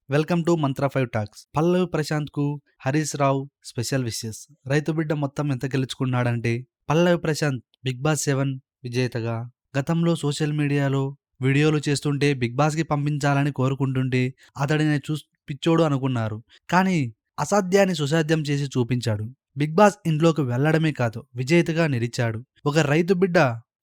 Welcome to Mantra 5 talks. Pallavi ప్రశాంత్‌కు Harish Rao special wishes. రైతు బిడ్డ మొత్తం ఎంత గెలుచుకున్నాడంటే పల్లవి ప్రశాంత్ బిగ్ బాస్ 7 విజేతగా గతంలో సోషల్ మీడియాలో వీడియోలు చేస్తుంటే బిగ్ బాస్‌కి పంపించాలని కోరుకుంటుంటే అతడిని పిచ్చోడు అనుకున్నారు. కానీ అసాధ్యాన్ని సుసాధ్యం చేసి చూపించాడు. బిగ్ బాస్ ఇంట్లోకి వెళ్ళడమే కాదు విజేతగా నిలిచాడు. ఒక రైతు బిడ్డ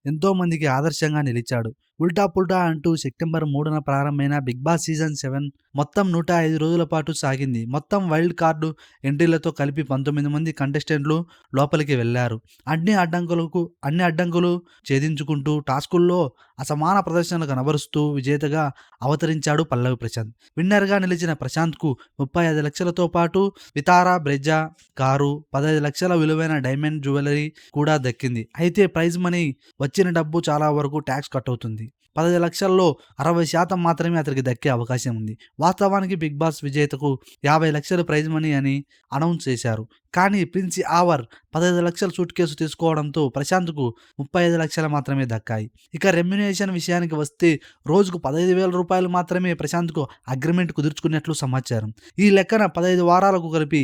ఎంతో మందికి ఆదర్శంగా నిలిచాడు. ఉల్టా పుల్టా అంటూ సెప్టెంబర్ 3న ప్రారంభమైన బిగ్ బాస్ సీజన్ 7 మొత్తం 105 రోజుల పాటు సాగింది. మొత్తం వైల్డ్ కార్డు ఎంట్రీలతో కలిపి 19 మంది కంటెస్టెంట్లు లోపలికి వెళ్లారు. అన్ని అడ్డంకులు ఛేదించుకుంటూ టాస్కుల్లో అసమాన ప్రదర్శనలు కనబరుస్తూ విజేతగా అవతరించాడు పల్లవి ప్రశాంత్. విన్నర్గా నిలిచిన ప్రశాంత్కు 35 లక్షలతో పాటు వితారా బ్రెజా కారు, 15 లక్షల విలువైన డైమండ్ జ్యువెలరీ కూడా దక్కింది. అయితే ప్రైజ్ మనీ వచ్చిన డబ్బు చాలా వరకు ట్యాక్స్ కట్ అవుతుంది. 15 లక్షల్లో 60% మాత్రమే అతనికి దక్కే అవకాశం ఉంది. వాస్తవానికి బిగ్ బాస్ విజేతకు 50 లక్షలు ప్రైజ్ మనీ అని అనౌన్స్ చేశారు. కానీ ప్రిన్స్ ఆవర్ 15 లక్షల సూట్ కేసు తీసుకోవడంతో ప్రశాంత్కు 35 లక్షలు మాత్రమే దక్కాయి. ఇక రెమ్యునేషన్ విషయానికి వస్తే రోజుకు 15,000 రూపాయలు మాత్రమే ప్రశాంత్కు అగ్రిమెంట్ కుదుర్చుకున్నట్లు సమాచారం. ఈ లెక్కన 15 వారాలకు కలిపి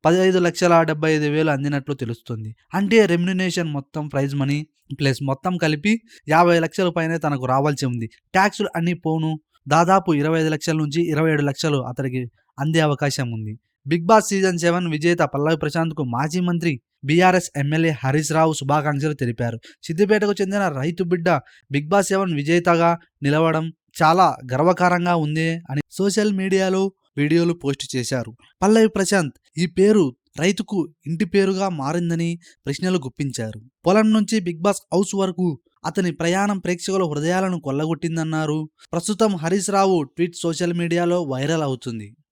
15,75,000 అందినట్లు తెలుస్తుంది. అంటే రెమ్యునేషన్ మొత్తం ప్రైజ్ మనీ ప్లస్ మొత్తం కలిపి 50 లక్షల పైనే తనకు రావాల్సి ఉంది. ట్యాక్సులు అన్ని పోను దాదాపు 25 లక్షల నుంచి 27 లక్షలు అతడికి అందే అవకాశం ఉంది. బిగ్ బాస్ సీజన్ 7 విజేత పల్లవి ప్రశాంత్కు మాజీ మంత్రి బీఆర్ఎస్ ఎమ్మెల్యే హరీష్ రావు శుభాకాంక్షలు తెలిపారు. సిద్దిపేటకు చెందిన రైతు బిడ్డ బిగ్ బాస్ 7 విజేతగా నిలవడం చాలా గర్వకారంగా ఉంది అని సోషల్ మీడియాలో వీడియోలు పోస్ట్ చేశారు. పల్లవి ప్రశాంత్ ఈ పేరు రైతుకు ఇంటి పేరుగా మారిందని ప్రశ్నలు గుప్పించారు. పొలం నుంచి బిగ్ బాస్ హౌస్ వరకు అతని ప్రయాణం ప్రేక్షకుల హృదయాలను కొల్లగొట్టిందన్నారు. ప్రస్తుతం హరీష్ రావు ట్వీట్ సోషల్ మీడియాలో వైరల్ అవుతుంది.